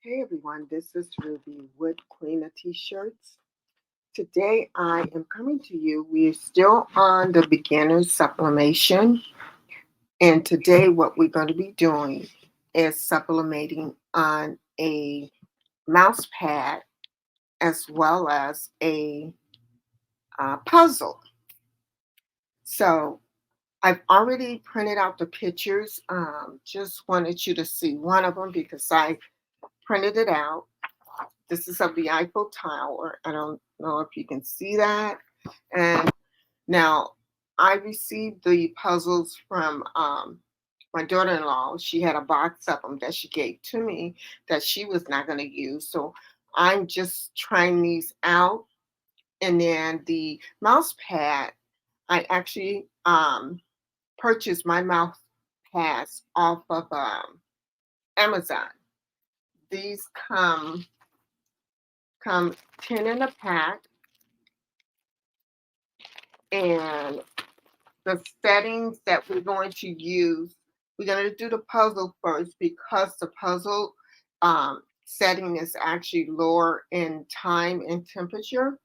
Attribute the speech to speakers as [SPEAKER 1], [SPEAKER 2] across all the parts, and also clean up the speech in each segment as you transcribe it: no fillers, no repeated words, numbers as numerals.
[SPEAKER 1] Hey everyone, this is Ruby with Queen of T-Shirts. Today I am coming to you. We're still on the beginner sublimation, and today what we're going to be doing is sublimating on a mouse pad as well as a puzzle. So I've already printed out the pictures. Just wanted you to see one of them because I printed it out. This is of the Eiffel Tower. I don't know if you can see that. And now I received the puzzles from my daughter-in-law. She had a box of them that she gave to me that she was not going to use. So I'm just trying these out. And then the mouse pad, I actually purchased my mouse pads off of Amazon. These come 10 in a pack, and the settings that we're going to use, we're going to do the puzzle first because the puzzle setting is actually lower in time and temperature.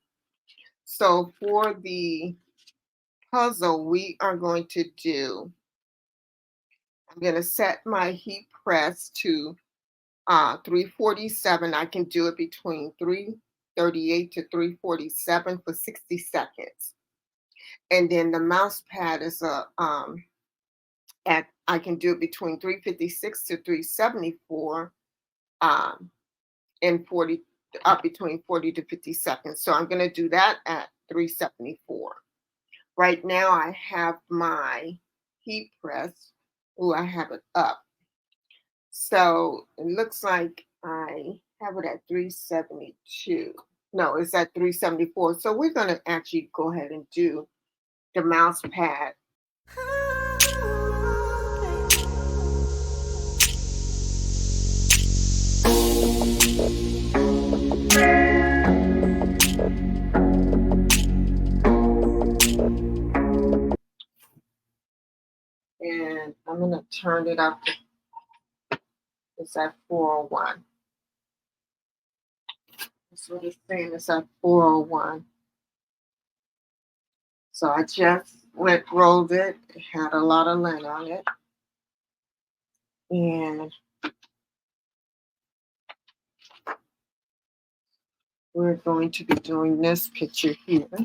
[SPEAKER 1] So for the puzzle, we are going to do, I'm going to set my heat press to 347. I can do it between 338 to 347 for 60 seconds. And then the mouse pad is I can do it between 356 to 374 in 40 between 40 to 50 seconds. So I'm going to do that at 374. Right now I have my heat press. Oh, I have it up. So it looks like I have it at 372. No, it's at 374. So we're going to actually go ahead and do the mouse pad. And I'm going to turn it up. It's at 401. That's what it's saying. It's at 401. So I just rolled it. It had a lot of lint on it. And we're going to be doing this picture here. The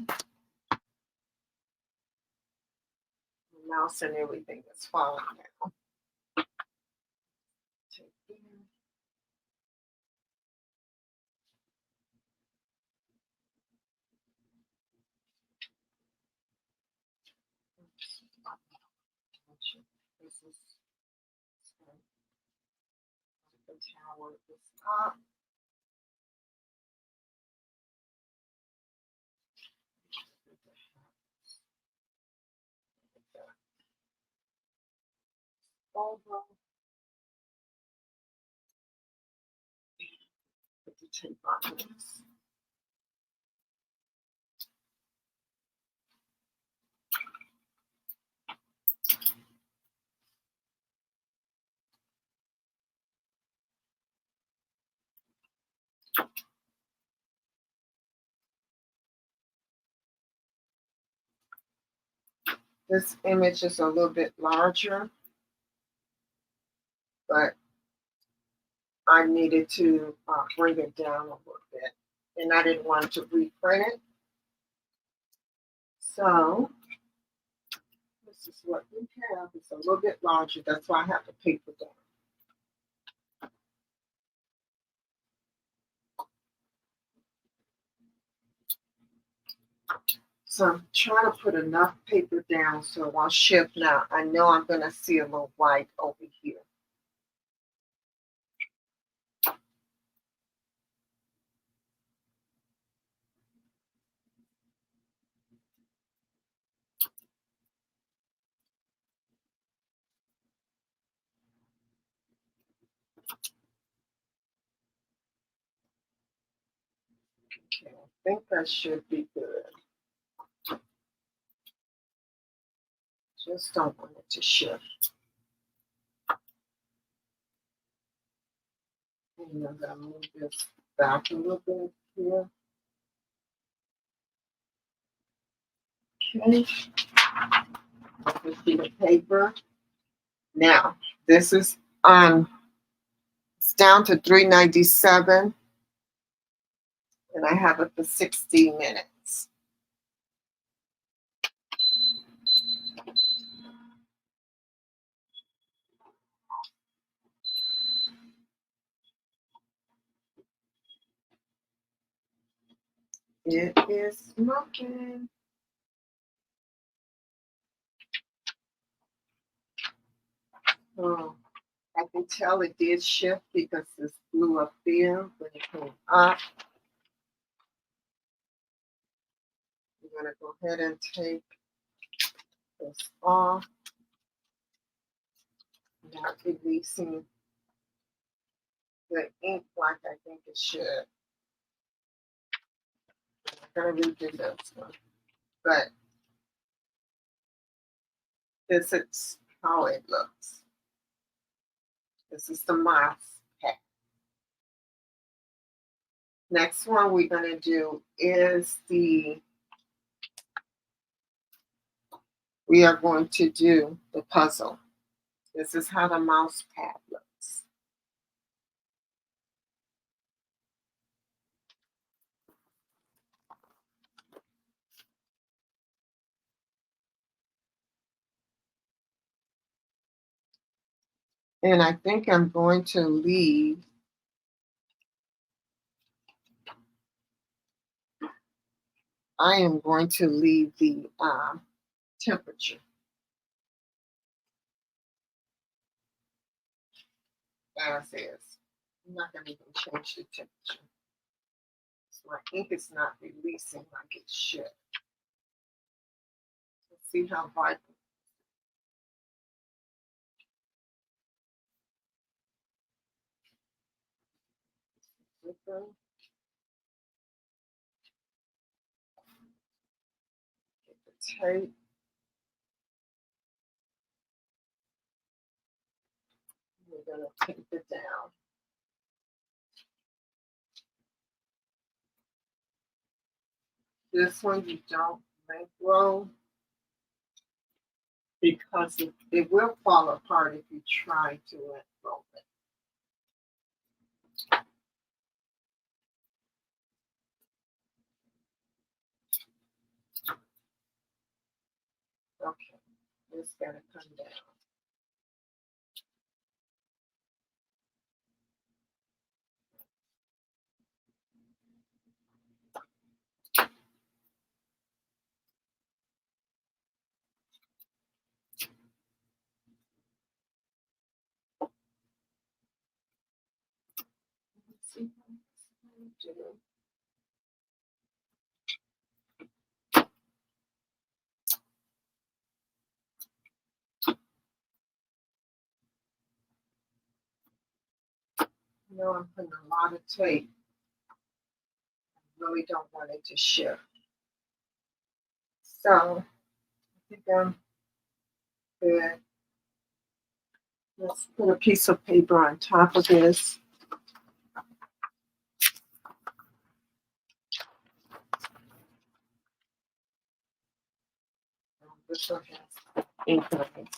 [SPEAKER 1] mouse and everything is falling down. This is the tower at the top. Over. Put the tape on this. This image is a little bit larger, but I needed to bring it down a little bit, and I didn't want to reprint it. So this is what we have. It's a little bit larger. That's why I have the paper down. So I'm trying to put enough paper down so it won't shift. Now I know I'm going to see a little white over here. Okay, I think that should be good. Just don't want it to shift. And And I'm going to move this back a little bit here. Okay. A sheet of paper. Now, this is it's down to 397, and I have it for 60 minutes. It is smoking. Oh, I can tell it did shift because this blew up there when it came up. We're going to go ahead and take this off. Not releasing the ink like I think it should. I'm going to redo this one. But this is how it looks. This is the mouse pad. Next one we're going to do is we are going to do the puzzle. This is how the mouse pad looks. And I think I'm going to leave the temperature as is. I'm not going to even change the temperature. So my ink is not releasing like it should. Let's see how vibrant. Okay. Get the tape. We're going to tape it down. This one you don't bankroll because it will fall apart if you try to bankroll it. Okay, it's got to come down. Let's see what it's going to do. You know, I'm putting a lot of tape. I really don't want it to shift. So I think I'm good. Let's put a piece of paper on top of this. This one has ink on it.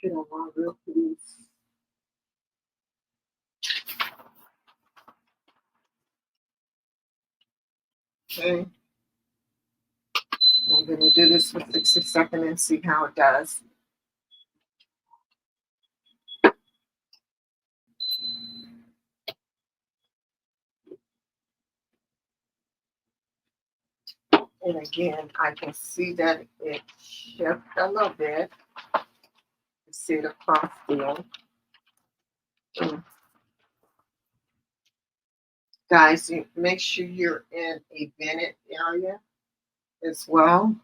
[SPEAKER 1] Get a long real piece. Okay. I'm going to do this for 60 seconds and see how it does. And again, I can see that it shifted a little bit. You see it across there. Guys, you make sure you're in a vented area as well,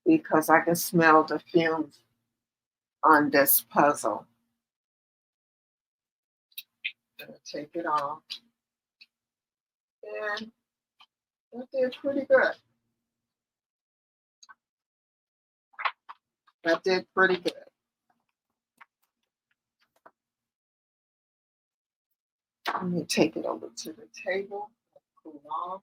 [SPEAKER 1] because I can smell the fumes on this puzzle. I'm going to take it off. And that did pretty good. That did pretty good. Let me take it over to the table. Cool off.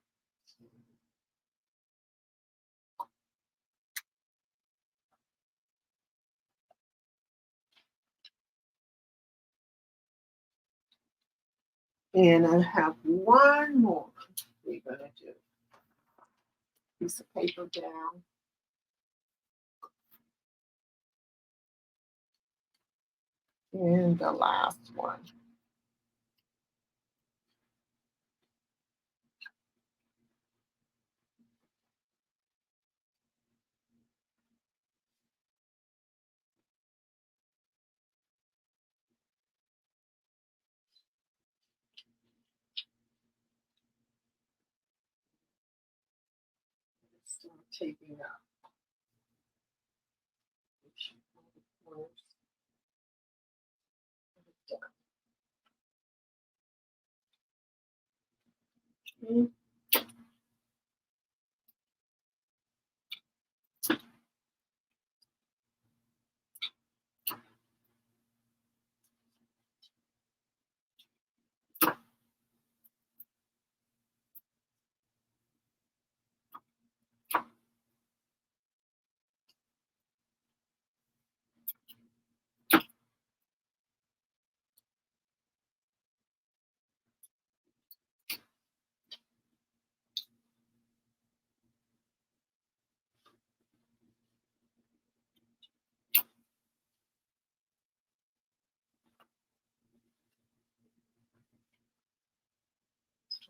[SPEAKER 1] And I have one more we're gonna do. Piece of paper down. And the last one. Start taping up. Okay.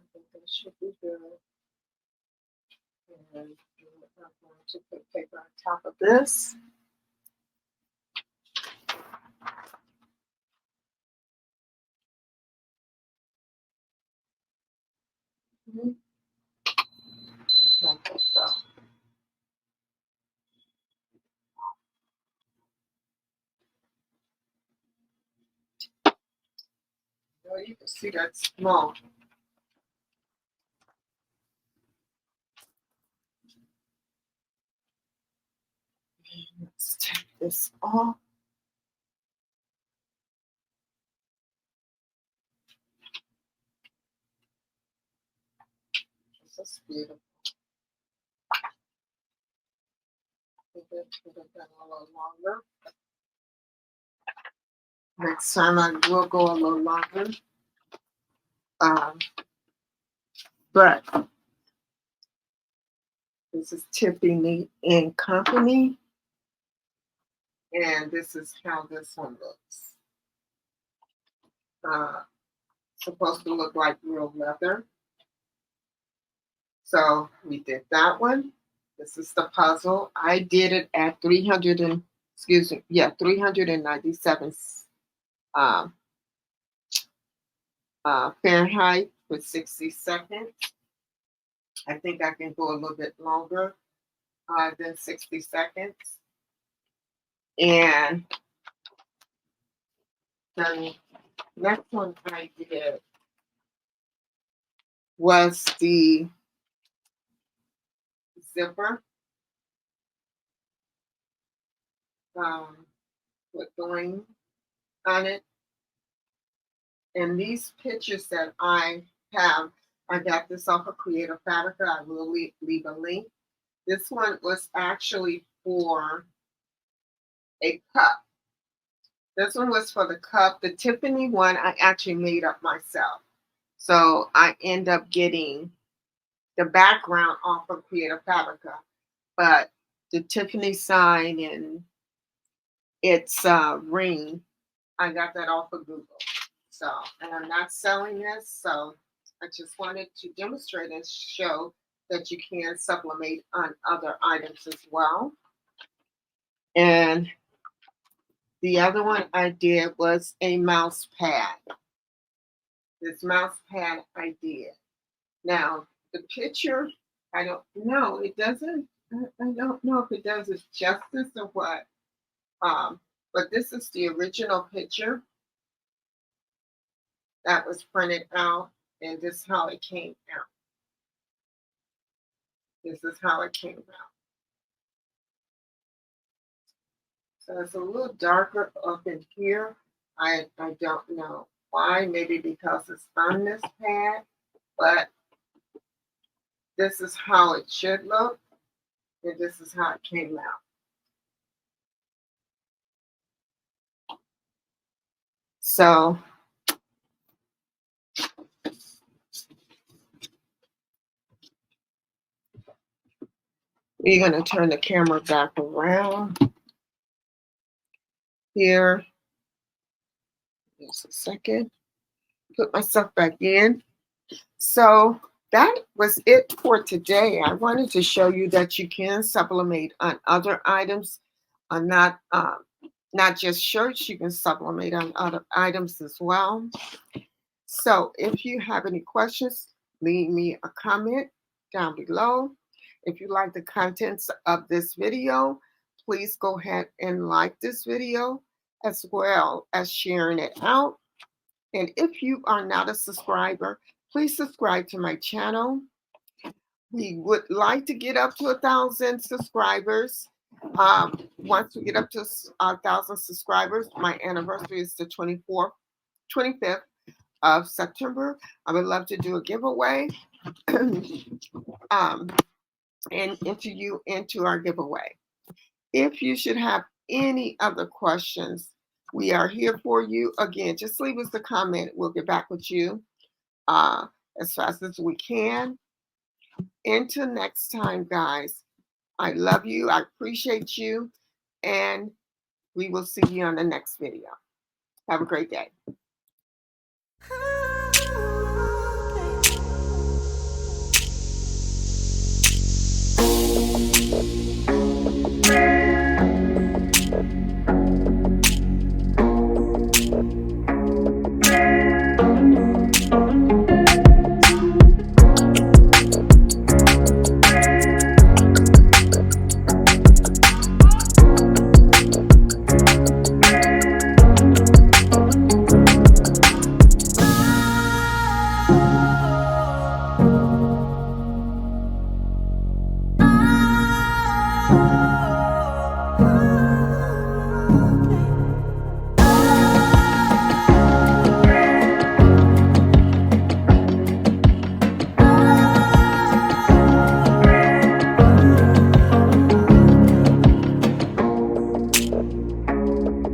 [SPEAKER 1] I think that should be good. And I'm going to put paper on top of this. Like so. Well, you can see that's small. Let's take this off. This is beautiful. It would have been a little longer. Next time I will go a little longer. But this is Tiffany and Company. And this is how this one looks. Supposed to look like real leather. So we did that one. This is the puzzle. I did it at 397 Fahrenheit with 60 seconds. I think I can go a little bit longer than 60 seconds. And the next one I did was the zipper with going on it. And these pictures that I have, I got this off of Creative Fabrica. I will leave a link. This one was actually for a cup. This one was for the cup. The Tiffany one I actually made up myself. So I end up getting the background off of Creative Fabrica. But the Tiffany sign and its ring, I got that off of Google. So, and I'm not selling this, so I just wanted to demonstrate and show that you can sublimate on other items as well. And the other one I did was a mouse pad. This mouse pad I did. Now, the picture, I don't know, it doesn't, I don't know if it does it justice or what. But this is the original picture that was printed out, and this is how it came out. This is how it came out. So it's a little darker up in here. I don't know. Why? Maybe because it's on this pad, but this is how it should look, and this is how it came out. So we're going to turn the camera back around here. Just a second. Put myself back in. So that was it for today. I wanted to show you that you can sublimate on other items, not just shirts. You can sublimate on other items as well. So if you have any questions, leave me a comment down below. If you like the contents of this video, please go ahead and like this video as well as sharing it out. And if you are not a subscriber, please subscribe to my channel. We would like to get up to 1,000 subscribers. Once we get up to 1,000 subscribers, my anniversary is the 25th of September. I would love to do a giveaway and enter you into our giveaway. If you should have any other questions, we are here for you. Again, just leave us a comment. We'll get back with you as fast as we can. Until next time, guys, I love you. I appreciate you. And we will see you on the next video. Have a great day.